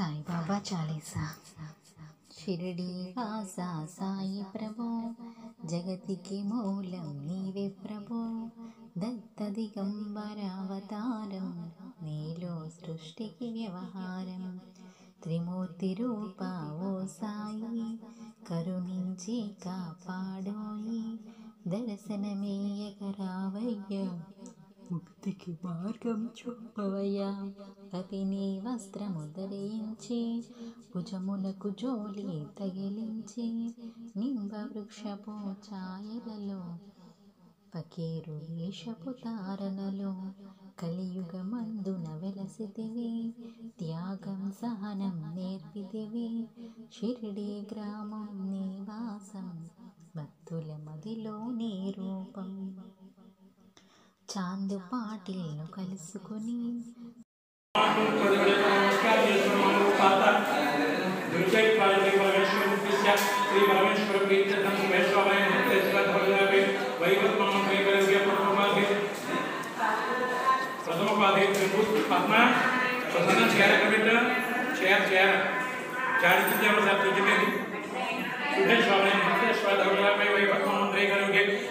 సాయి బాబా చాలీసా. షిరిడి వాసా సాయి ప్రభో, జగతికి మూలం నీవే ప్రభో. దత్త దిగంబరావతారం, నీలో సృష్టికి వ్యవహారం. త్రిమూర్తి రూప ఓ సాయి, కరుణించి కాపాడోయి. దర్శనమీయగరావయ్యా, ముక్తికి మార్గం చూపవయ్యా. పతిని వస్త్రము ధరించి, భుజమునకు జోలి తగిలించి, నింబ వృక్షపు ఛాయలలో, ఫకీరు వేషపు తారణలో, కలియుగమందున వెలసితివి. త్యాగం సహనం నేర్పితివి, షిరిడి గ్రామం నివాసం, భక్తుల మదిలో నీ రూపం. చాందు పాటిల్ను కలుసుకుని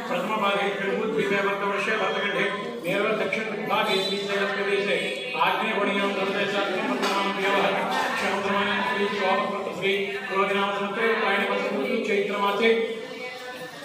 प्रथम भागे वर्ष वर्तगढ़े मेरव दक्षिण भागे श्रीशैलप्रदेशे आग्नेयकोणीयं श्री चैत्रमासे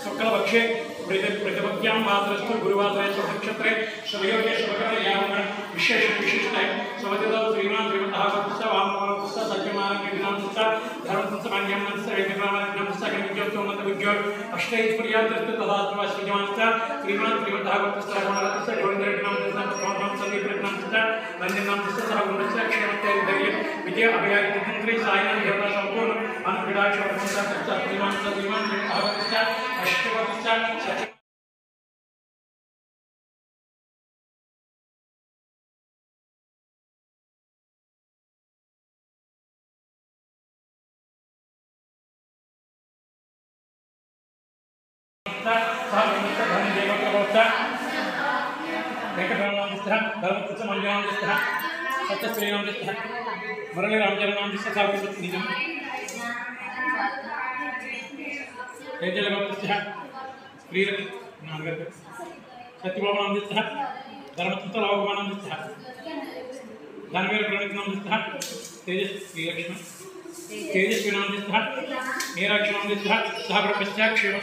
शुक्लपक्षे प्रतिपद्यां मात्रस्तु गुरुवासरे नक्षत्रे श्रीयोगे शुभकरयामः विशेष विशिष्ट समतिदा श्रीमान श्रीमन्तः वामनमस्तः सत्यमानज्ञानमस्तः धर्मसंसमान्यमस्तः वेदग्रामज्ञानमस्तः कविज्ञोत्तमन्तविज्ञो अष्टैश्वर्यादस्तु तदात्मा श्रीमानस्तः श्रीमान श्रीमन्तः वस्तः गुणरत्नस्तः गोविन्दज्ञानमस्तः प्रथमं सन्दीपज्ञानमस्तः वन्दनामस्तः सह गुणस्य क्षेमत्यादिधैर्य विजय अभयादितन्त्रे सायनं देवता संपूर्ण अनुविडाक्षमस्तः श्रीमान श्रीमन्तः वस्तः अष्टवस्तः मुरली रामचरण सत्यबाबा धर्मतंत्र भगवान धनवीर प्रणित तेजस श्रीलक्ष्मण तेजस्वी मीराक्षी सह ब्रह्मस्या क्षेम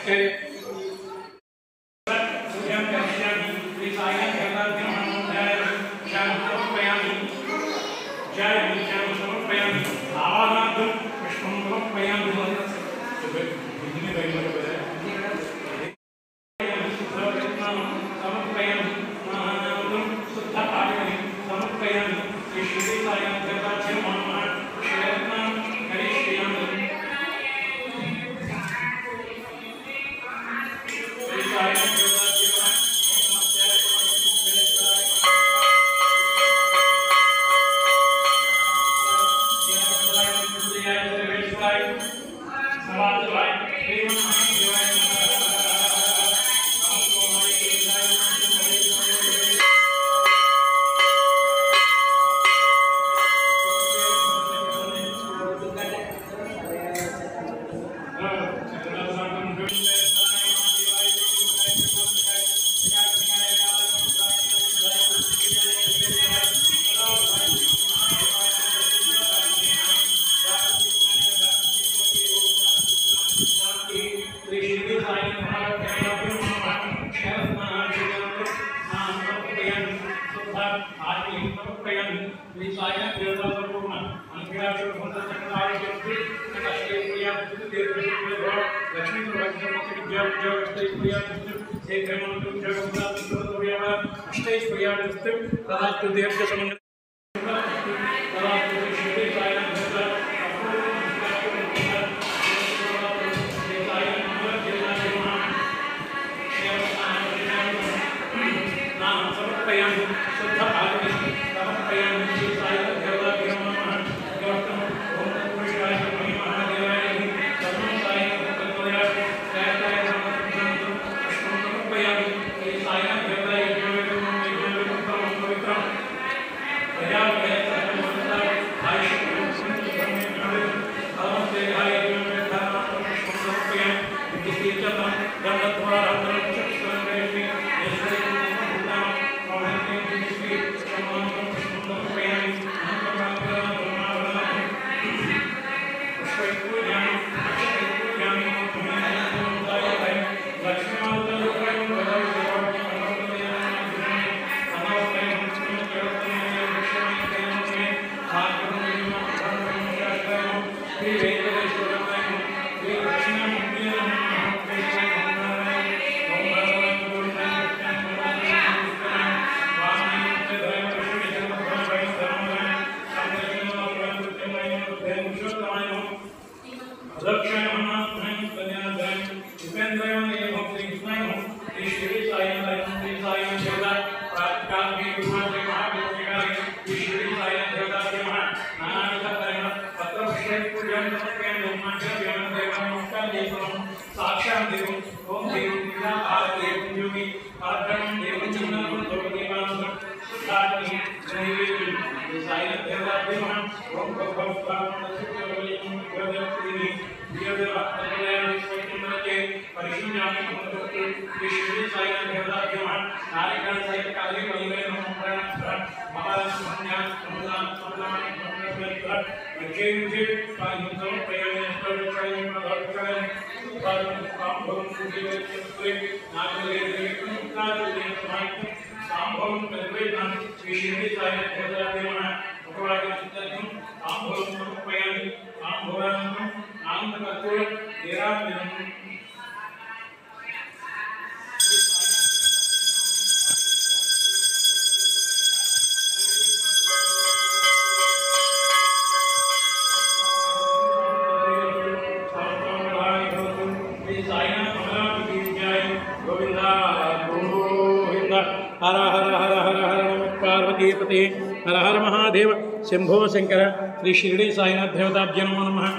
हर हर हर हर हर नमः पार्वतीपते हर हर महादेव शंभो शंकर श्री शिरडी साईनाथ देवताभ्यो नमो नमः।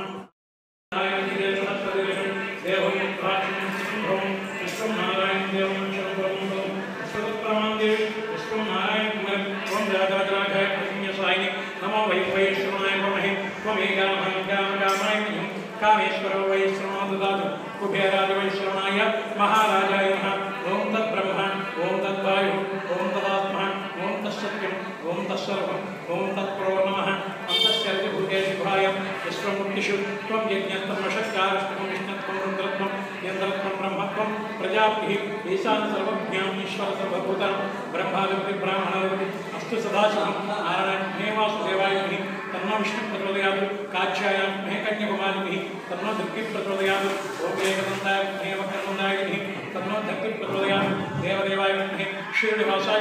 कामेश्वर वैश्रवो ददातु कुबेराज वैश्रवणाय महाराजाय नमः। ओम तद्ब्रह्म ओम तद्वायु ओम तदात्मा ओम तत्सत्यम ओम तत्सर्वम ओम तत्प्रो नमः। अंतस्यर्भूतेषुभाय विश्वमुक्तिषु त्वं यज्ञत्वमशक्तारष्टकं विष्णुत्वं रुद्रत्वं यन्द्रत्वं ब्रह्मत्वं प्रजापतिः ईशान सर्वज्ञाम् ईश्वर सर्वभूतां ब्रह्मादिपति ब्राह्मणादिपति अस्तु सदाशिवं नारायण हे वासुदेवाय तन्नो विष्णु प्रचोदयात् कात्यायन मे कन्याकुमारी तन्नो धक्की प्रचोदयात् ओम एकदन्ताय मे वक्रतुण्डाय तन्नो धक्की प्रचोदयात् देवदेवाय मे श्रीनिवासाय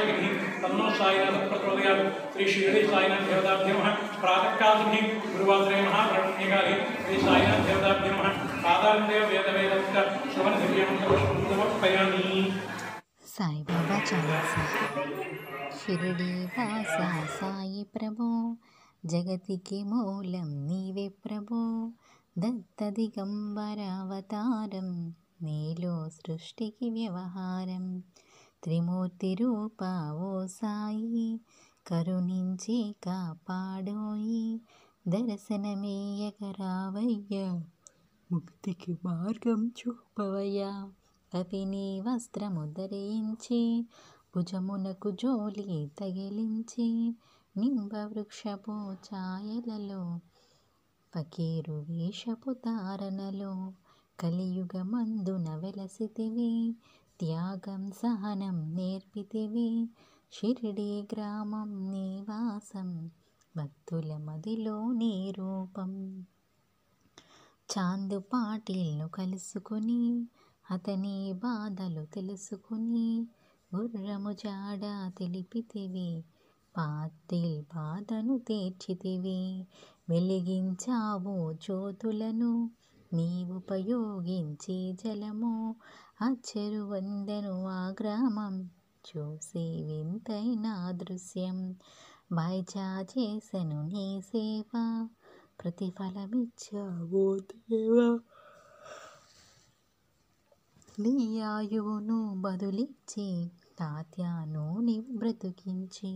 तन्नो साईनाथ प्रचोदयात् श्री शिरडी साईनाथ देवताभ्यो नमः। प्रातःकाले गुरुवासरे महाब्रह्मण्यकाले श्री साईनाथ देवताभ्यो नमः। पादान्देव वेदवेदोक्त श्रवणदिव्यमन्त्रपुष्पं समर्पयामि। साईबाबा चालीसा। शिरडी वासा साई प्रभो जगतिके मूलं नीवे प्रभो दत्तदिगम्बरावतारं నీలో సృష్టికి వ్యవహారం త్రిమూర్తి రూపా ఓ సాయి కరుణించి కాపాడోయి దర్శనమేయకరావయ్యా ముక్తికి మార్గం చూపవయ్యా కపిని వస్త్రము ధరించి భుజమునకు జోలి తగిలించి నింబ వృక్షపు ఛాయలలో ఫకీరు వేషపు తారణలో కలియుగమందున వెలసితివి త్యాగం సహనం నేర్పితివి షిరిడి గ్రామం నివాసం భక్తుల మదిలో నీ రూపం చాందు పాటిల్ను కలుసుకుని అతని బాధలు తెలుసుకుని గుర్రము జాడ తెలిపితివి పాతిల్ బాధను తీర్చితివి వెలిగించావు జ్యోతులను నీవుపయోగించి జలము అచ్చెరువందెను ఆ గ్రామం చూసి వింతైన దృశ్యం బైజా చేసెను నీ సేవ ప్రతిఫలమిచ్చావో దేవా నీ ఆయువును బదులిచ్చి తాత్యాను నీ బ్రతుకించి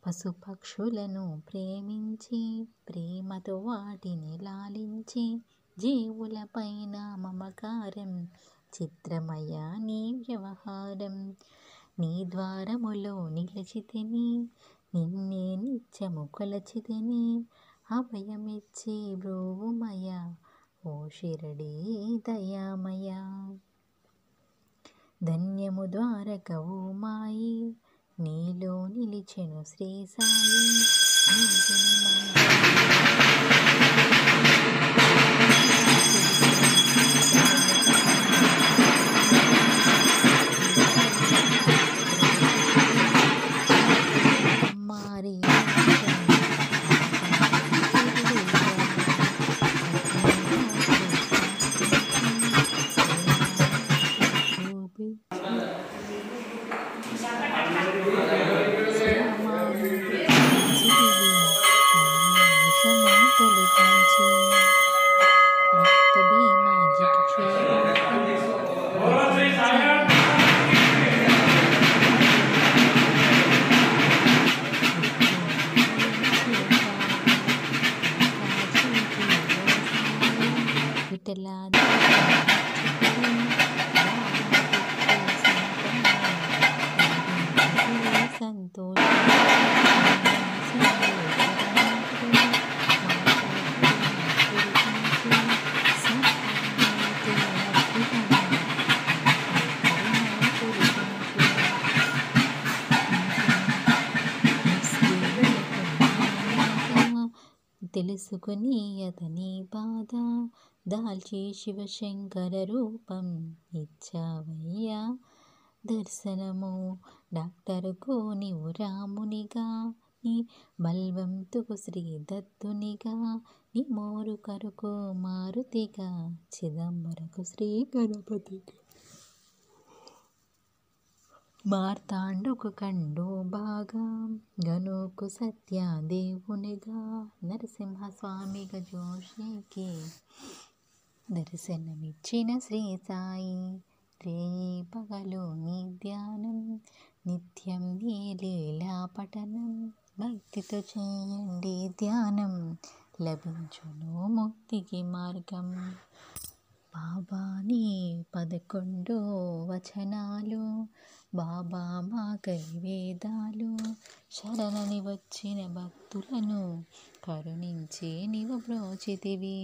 పశుపక్షులను ప్రేమించి ప్రేమతో వాటిని లాలించి జీవులపైన మమకారం చిత్రమయ నీ వ్యవహారం నీ ద్వారములో నిలిచితిని నిన్నే నిత్యము కొలచితిని అభయమిచ్చి బ్రోవుమయ ఓ షిరడీ దయామయ ధన్యము ద్వారక ఓ మాయి నీలో నిలిచెను శ్రీ సాయి మారి ఈటలా తెలుసుకుని అతని బాధ దాల్చి శివశంకర రూపం ఇచ్చావయ్యా దర్శనము. డాక్టరుకు నీవు రామునిగా, నీ బల్వంతుకు శ్రీ దత్తునిగా, నీ మోరు కరుకు మారుతిగా, చిదంబరకు శ్రీ గణపతిగా, మార్తాండుకు కండు బాగా, గనుకు సత్యదేవునిగా, నరసింహస్వామిగా జోషికి దర్శనమిచ్చిన శ్రీ సాయి. రేయి పగలు నీ ధ్యానం, నిత్యం నీ లీలా పఠనం, భక్తితో చేయండి ధ్యానం, లభించును ముక్తికి మార్గం. బాబా నీ 11 వచనాలు, బాబా మాకై వేదాలు, శరణని వచ్చిన భక్తులను కరుణించి నీవు బ్రోచితివి.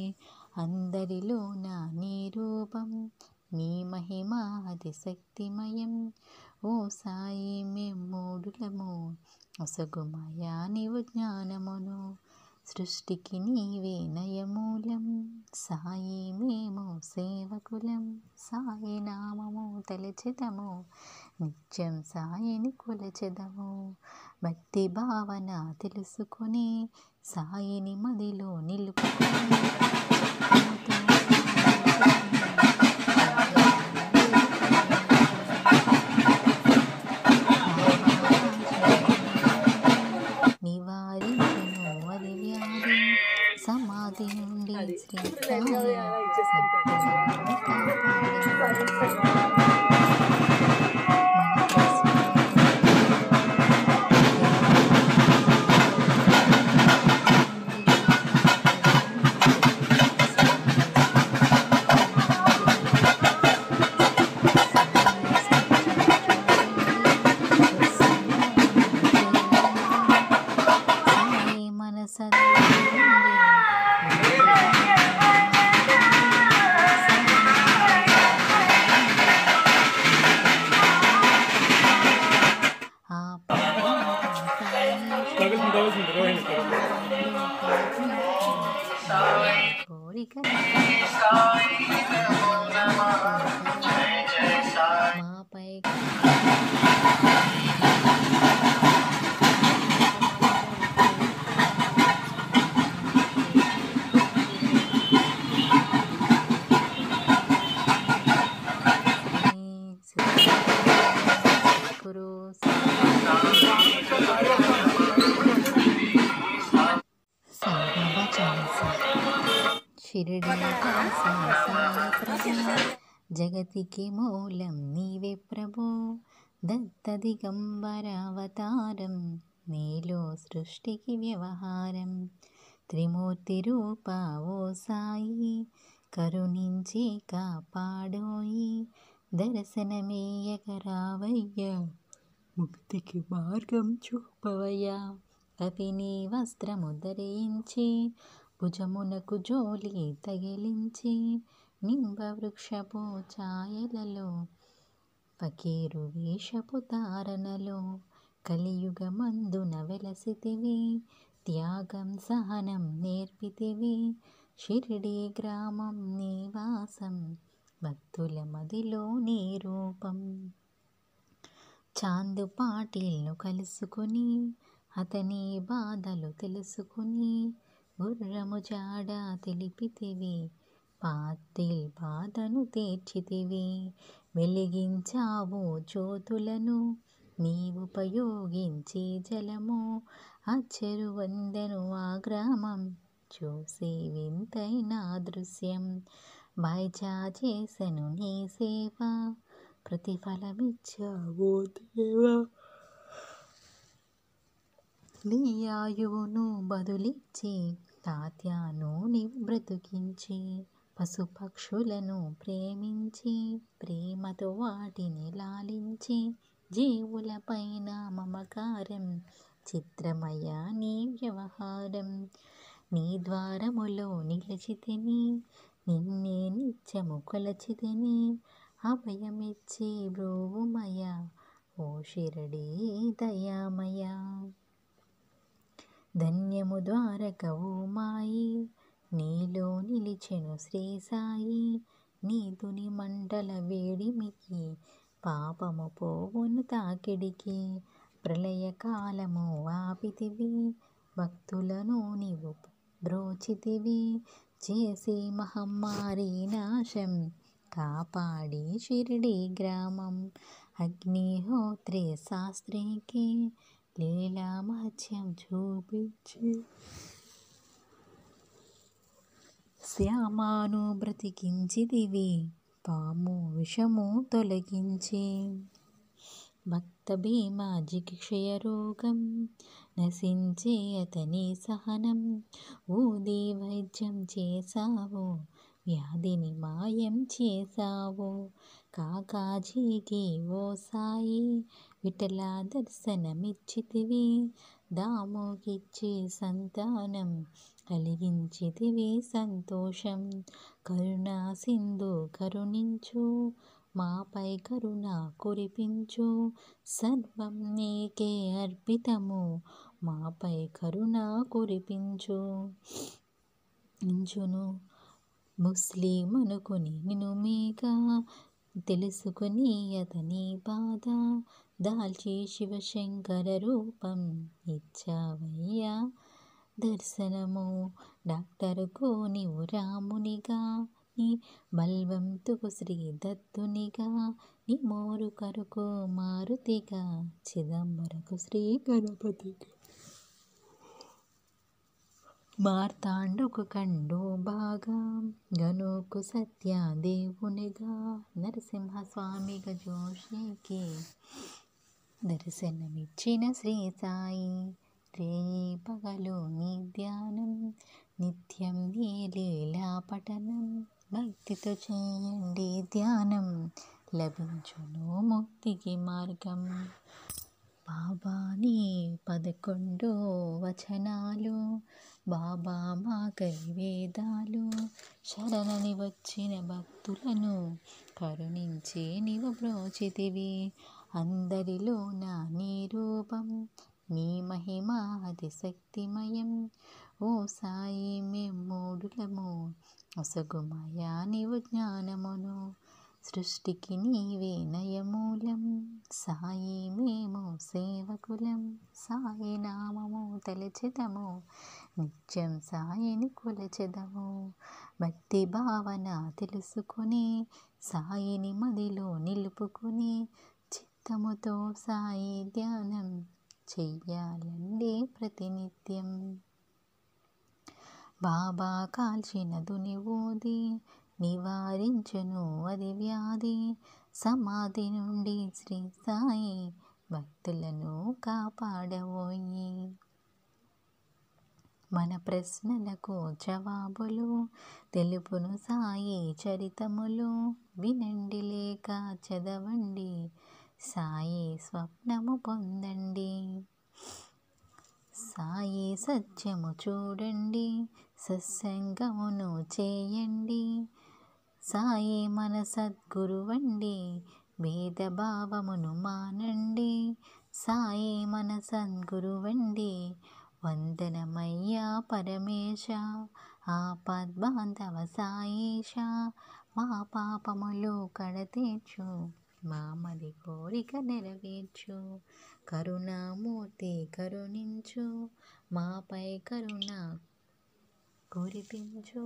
అందరిలోన నీ రూపం, నీ మహిమ అతిశక్తిమయం. ఓ సాయి మేమూడులము, అసగుమయా నీవు జ్ఞానమును, సృష్టికి నీవే నయమూలం. సాయి మేము సేవకులం, సాయి నామము తలచెదము, నిత్యం సాయిని కొలచెదము. భక్తి భావన తెలుసుకుని సాయిని మదిలో నిలుపుకొని నివారించును అది వ్యాధి, సమాధి నుండి శ్రీ సాయి మాపై షిరిడి జగతికి మూలం నీవే ప్రభో, దత్త దిగంబరావతారం, నీలో సృష్టికి వ్యవహారం. త్రిమూర్తి రూప ఓ సాయి, కరుణించి కాపాడోయి, దర్శనమేయకరావయ్యా, ముక్తికి మార్గం చూపవయ్యా. కపిని వస్త్రము ధరించి, భుజమునకు జోలి తగిలించి, నింబ వృక్షపు ఛాయలలో, ఫకీరు వేషపు తారణలో, కలియుగమందున వెలసితివి, త్యాగం సహనం నేర్పితివి. షిరిడి గ్రామం నివాసం, భక్తుల మదిలో నీ రూపం. చాందు పాటిల్ను కలుసుకుని, అతని బాధలు తెలుసుకుని, గుర్రము జాడ తెలిపితివి, పాతిల్ బాధను తీర్చితివి. వెలిగించావు జ్యోతులను, నీవుపయోగించి జలము, అచ్చెరువొందెను ఆ గ్రామం, చూసి వింతైన దృశ్యం. బాయ్జా చేసెను నీ సేవ, ప్రతిఫలమిచ్చావో దేవా. నీ ఆయువును బదులిచ్చి, తాత్యాను నీవు బ్రతుకించి, పశుపక్షులను ప్రేమించి ప్రేమతో వాటిని లాలించి జీవులపైన మమకారం చిత్రమయ నీ వ్యవహారం. నీ ద్వారములో నిలిచితిని నిన్నే నిత్యము కొలచితిని అభయమిచ్చి బ్రోవుమయ ఓ షిరిడీ దయామయ. ధన్యము ద్వారక ఓ మాయి నీలో నిలిచెను శ్రీ సాయి. నీ తుని మంటల వేడిమికి పాపము పోవును తాకిడికి. ప్రళయకాలము ఆపితివి భక్తులను నీవు బ్రోచితివి. చేసి మహమ్మారి నాశం కాపాడి షిరిడి గ్రామం. అగ్నిహోత్రి శాస్త్రికి లీలా మహత్యం చూపించి శ్యామాను బ్రతికించితివి పాము విషము తొలగించి. భక్త భీమ జిగిక్షయ రోగం నశించే అతని సహనం. ఊది వైద్యం చేసావు వ్యాధిని మాయం చేసావు. కాకాజీకి ఓ సాయి విఠల దర్శనమిచ్చితివి. దామోకిచ్చి సంతానం కలిగించితివి సంతోషం. కరుణా సింధు కరుణించు మాపై కరుణ కురిపించు. సర్వం నీకే అర్పితము మాపై కరుణ కురిపించు. ఇంచును ముస్లిం అనుకుని నిన్ను మేఘ తెలుసుకుని అతని బాధ. దాల్చి శివశంకర రూపం ఇచ్చావయ్యా దర్శనము. డాక్టరుకు నీవు రామునిగా నీ బల్వంతుకు శ్రీ దత్తునిగా. నీ మోరు కరుకు మారుతిగా చిదంబరకు శ్రీ గణపతిగా. మార్తాండుకు కండు బాగా గనుకు సత్య దేవునిగా. నరసింహస్వామిగా జోషికి దర్శనమిచ్చిన శ్రీ సాయి. రేయి పగలు నీ ధ్యానం నిత్యం నీ లీలా పఠనం. భక్తితో చేయండి ధ్యానం లభించును ముక్తికి మార్గం. బాబా నీ 11 వచనాలు బాబా మాకై వేదాలు. శరణని వచ్చిన భక్తులను కరుణించి నీవు బ్రోచితివి. అందరిలోన నీ రూపం నీ మహిమ అతిశక్తిమయం. ఓ సాయి మేమూడులము ఒసగుమయా నీవు జ్ఞానమును. సృష్టికి నీవే నయమూలం సాయి మేము సేవకులం. సాయి నామము తలచెదము నిత్యం సాయిని కొలచెదము. భక్తి భావన తెలుసుకొని సాయిని మదిలో నిలుపుకొని చిత్తముతో సాయి ధ్యానం చెయ్యాలండి ప్రతినిత్యం. బాబా కాల్చిన దుని ఊది నివారించును అది వ్యాధి. సమాధి నుండి శ్రీ సాయి భక్తులను కాపాడవోయి. మన ప్రశ్నలకు జవాబులు తెలుపును సాయి చరితములు. వినండి లేక చదవండి సాయి స్వప్నము పొందండి. సాయి సత్యము చూడండి సత్సంగమును చేయండి. సాయి మన సద్గురువండి భేదభావమును మానండి. సాయి మన సద్గురువండి వందనమయ్యా పరమేశ. ఆపద్బాంధవ సాయేష మా పాపములు కడతీర్చు మామది కోరిక నెరవేర్చు. కరుణామూర్తి కరుణించు మాపై కరుణ కురిపించు.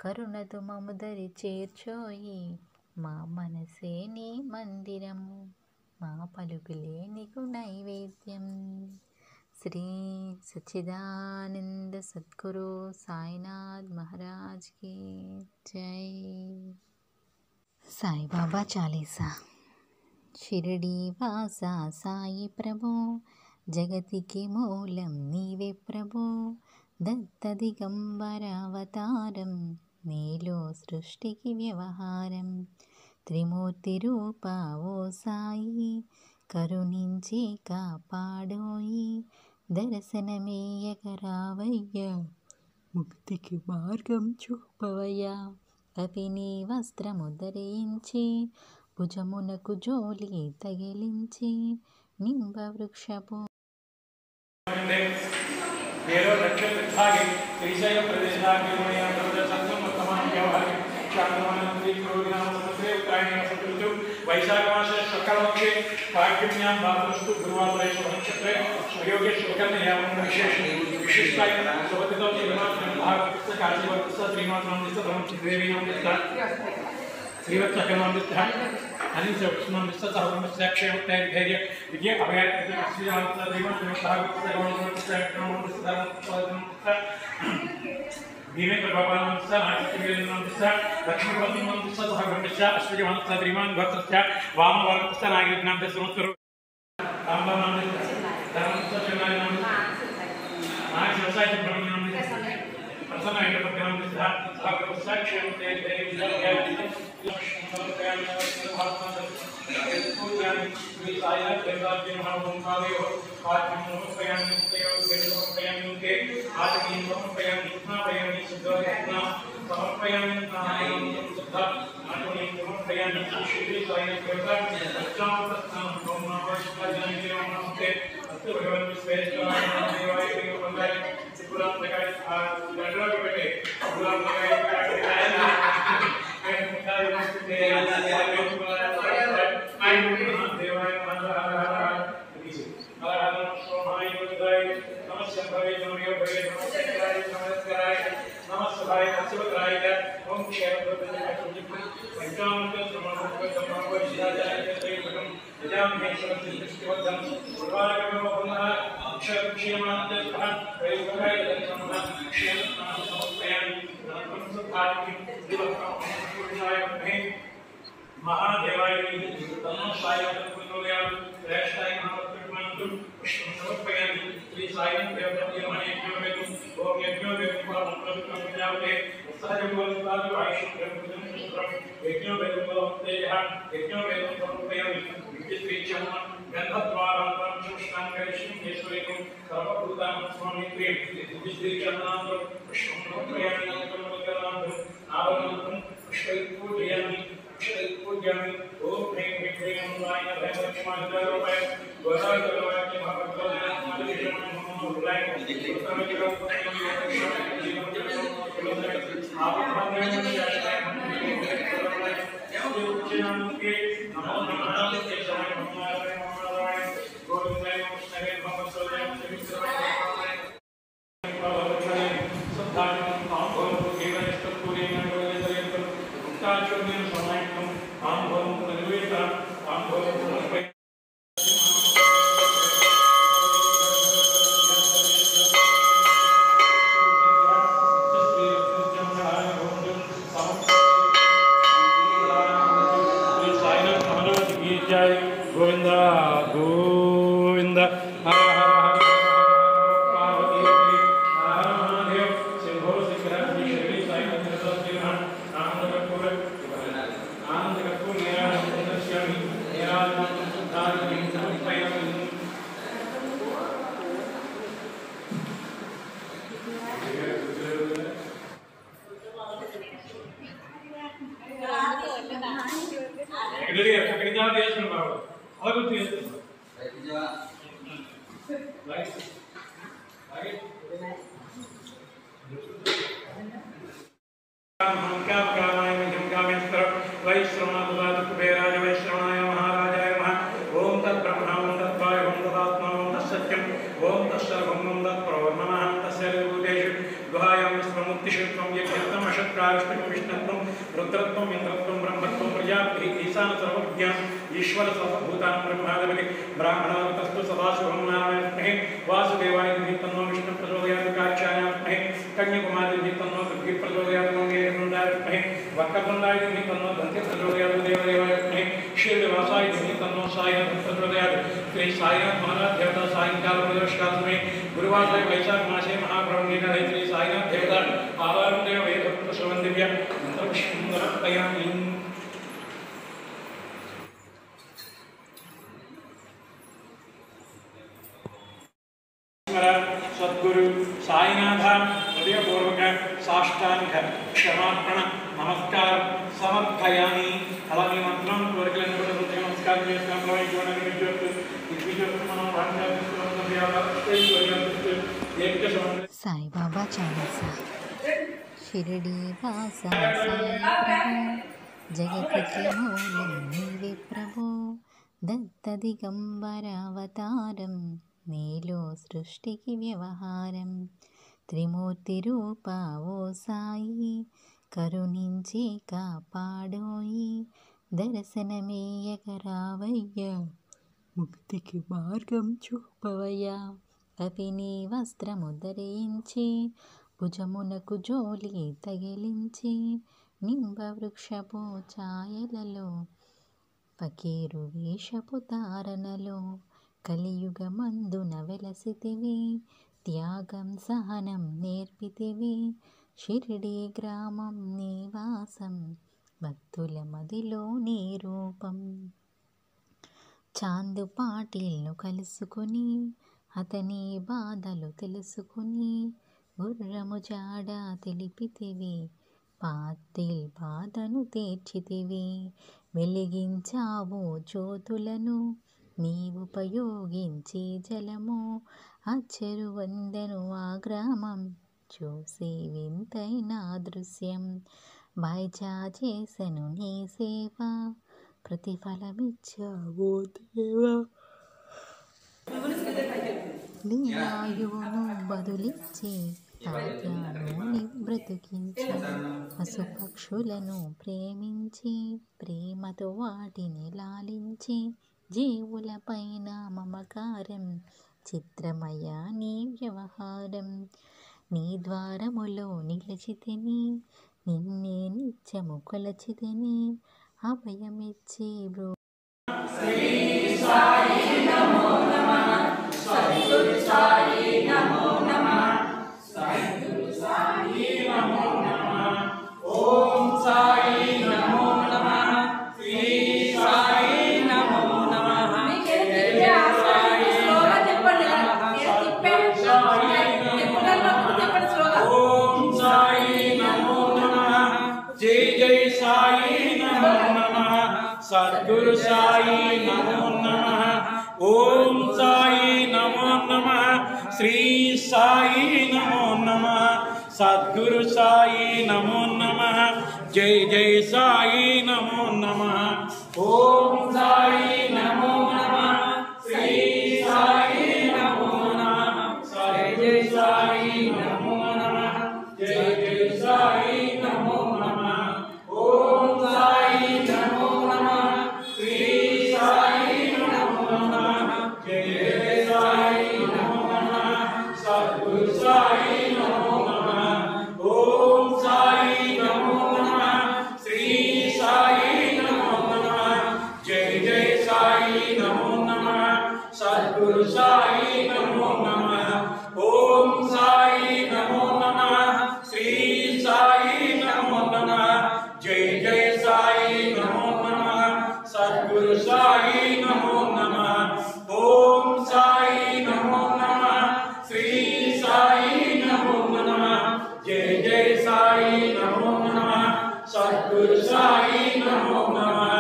కరుణతో మము దరి చేర్చోయి మా మనసే నీ మందిరము. మా పలుకులే నీకు నైవేద్యం. శ్రీ సచ్చిదానంద సద్గురు సాయినాథ్ మహారాజ్ की జై. సాయిబాబా చాలీసా. షిరిడి వాస సాయి ప్రభో జగతికి మూలం నీవే ప్రభో. దత్త దిగంబర అవతారం నీలో సృష్టికి వ్యవహారం. త్రిమూర్తి రూపా ఓ సాయి, కరుణించి కాపాడోయి. దర్శనమీయగరావయ్యా, ముక్తికి మార్గం చూపవయ్యా. కపిని వస్త్రము ధరించి, భుజమునకు జోలి తగిలించి, నింబ వృక్షపు वैशाख मासे शुक्लपक्षे पाठ्यम्यां भाद्रस्तु गुरुवासरे शुभनक्षत्रे स्वयोगे शुभकर्णयामं विशेष विशिष्टाय शुभतिथौ श्रीमान् काशीवत्स्य श्रीमान् धर्मचिदेवीनां श्रीवत्सकनां अनिल कृष्ण क्षेम विजय अभय भीमे प्रभावानंदस्य नाट्यवीरनंदस्य लक्ष्मीपतिनंदस्य सहगणस्य अश्वजवनस्य श्रीमान् भक्तस्य वामवर्णस्य नागरिकनामस्य संवत्सरो रामनामस्य धर्मस्य चन्द्रनामस्य नागशवसाय ब्रह्मनामस्य प्रसन्न ऐकपत्यनामस्य सहगणस्य क्षेमते विजय महादेवाय तन्नो सायं पुरोगयाम श्रेष्ठाय महाप्रज्ञानंतु समर्पयामि श्री सायं देवतामणेभ्यो ओम यज्ञो वेदपाल मंत्रं विजाते सहजवंतादि आयुष्यं यज्ञो वेदपालतेयः यज्ञो वेदं समर्पयामि विद्युत्वीक्षण गंधद्वारांतं शुष्कांकरिष्यं येश्वरेकं सर्वभूतानां स्वामित्वे विद्युत्वीक्षणांतं समर्पयामि नमस्कारांतं आवरणं पुष्पपूजयामि पूज्यामि ओम ह्रीं ह्रीं ह्रीं ओंकाराय नमः लक्ष्मीमाधवाय गोदाय गोदाय महाभक्ताय नमः गोविंदा गोविंदा हर हर पार्वती हर महादेव सिंहो शिखर श्री साई मंदिर आनंद कपूर मेरा नमस्यामि मेरा सुधारमि समर्पयामि रुद्रत्वं इंद्रत्वं ब्रह्मत्वं प्रजापति ईशान सर्वज्ञान ईश्वर सर्वभूतानां ब्रह्मादिपति ब्राह्मणावतस्तु सदाशिवं नारायणमहे वासुदेवाय तन्नो विष्णु प्रचोदयात् काक्षायामहे कन्याकुमारी तन्नो दुर्गे प्रचोदयात् मंगेरमहे वक्रतुंडाय तन्नो धन्ते प्रचोदयात् देवदेवाय श्रीनिवासाय तन्नो सायं प्रचोदयात् श्री साईनाथ महाराज देवता सायंकाल नमस्कार समय गुरुवार वैशाख मासे महाप्रभु श्री साईनाथ देवता आवारं देव वेद प्रसवं दिव्य సమర్పయామి. సద్గురు సాయినాథ హృదయపూర్వక సాష్టాంగ క్షమార్పణ నమస్కారం సమర్పయామి. అలా మీ మంత్రం కోరికలను కూడా హృదయ నమస్కారం చేసుకున్నాం. సాయిబాబా చాలీసా. షిరిడి వాస సాయి ప్రభు, జగతికి మూలం నీవే ప్రభు. దత్త దిగంబరావతారం, నీలో సృష్టికి వ్యవహారం. త్రిమూర్తి రూప ఓ సాయి, కరుణించి కాపాడోయి. దర్శనమీయకరావయ్యా, ముక్తికి మార్గం చూపవయ్యా. కపిని వస్త్రము ధరించి, భుజమునకు జోలి తగిలించి. నింబ వృక్షపు ఛాయలలో, ఫకీరు వేషపు తారణలో. కలియుగమందున వెలసితివి, త్యాగం సహనం నేర్పితివి. షిరిడి గ్రామం నివాసం, భక్తుల మదిలో నీ రూపం. చాందు పాటిల్ను కలుసుకుని, అతని బాధలు తెలుసుకుని. గుర్రము జాడ తెలిపితివి, పాతిల్ బాధను తీర్చితివి. వెలిగించావు జ్యోతులను, నీవుపయోగించి జలము. అచ్చరు వందెను ఆ గ్రామం, చూసి వింతైన దృశ్యం. బైజా చేసెను నీ సేవ, ప్రతిఫలమిచ్చావో దేవా. లీలాయువును బదులిచ్చి, తాత్యాను బ్రతికించి. పశుపక్షులను ప్రేమించి, ప్రేమతో వాటిని లాలించి. జీవులపైన మమకారం, చిత్రమయ నీ వ్యవహారం. నీ ద్వారములో నిలిచితిని, నిన్నే నిత్యము కొలచితిని. అభయమిచ్చి బ్రో. శ్రీ సాయి నమో నమః, సద్గురు సాయి నమో నమః, సద్గురు సాయి నమో నమః. ఓం సాయి నమో నమః, శ్రీ సాయి నమో నమః. ఓం సాయి నమో నమః, జై జై సాయి నమో నమః. సద్గురు సాయి నమో నమః. ఓం సాయి నమో నమః, శ్రీ సాయి నమో నమః. సద్గురు సాయి నమో నమః. జై జై సాయి నమో నమః. ఓం సాయి నమో నమః, శ్రీ సాయి నమో నమః. జై జై సాయి నమో నమః. జై జై సాయి నమో నమః. ఓం సాయి నమో నమః, శ్రీ సాయి నమో నమః. జై జై సాయి నమో నమః. సద్గురు సాయి నమో నమః. ఓం సాయి నమో నమః, శ్రీ సాయి నమో నమః. జై జై సాయి నమో నమః. సద్గురు సాయి నమో నమః. ఓం సాయి నమో నమః, శ్రీ సాయి నమో నమః. జై జై సాయి నమో నమః. సద్గురు సాయి నమో నమః. ఓం సాయి నమో నమః, శ్రీ సాయి నమో నమః. జై జై సాయి నమో నమః. సద్గురు సాయి నమో నమః.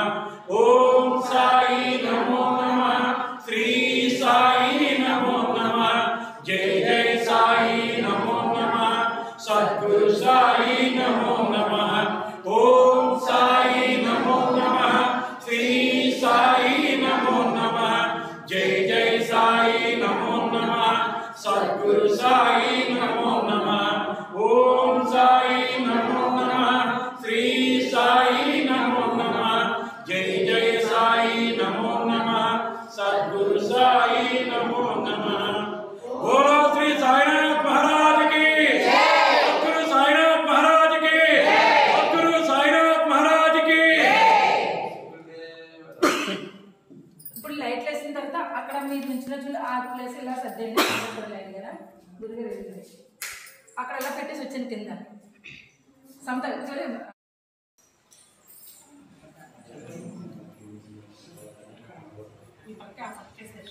ఓం సాయి నమో నమః, శ్రీ సాయి నమో నమః. జై జై సాయి నమో నమః. సద్గురు సాయి నమో నమః. ఓం సాయి నమో నమః, శ్రీ సాయి నమో నమః. జై జై సాయి నమో నమః. సద్గురు సాయి నమో నమః. ఓం సాయి నమో నమః, శ్రీ సాయి నమో నమః. జై జై సాయి నమో నమః. సద్గురు సాయి నమో నమః. బోలో శ్రీ సాయినాథ్ మహారాజ్ కి జై. సద్గురు సాయినాథ్ మహారాజ్ కి జై. సద్గురు సాయినాథ్ మహారాజ్ కి జై. ఇప్పుడు లైట్లు వేసిన తర్వాత అక్కడ మీరు నుంచిన చూడ ఆ ప్లేస్ ఇలా సర్దండి. లైట్ కదా గురిగా అక్కడ ఎలా పెట్టేసి వచ్చింది కింద సమత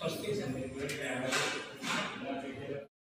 ఫస్ట్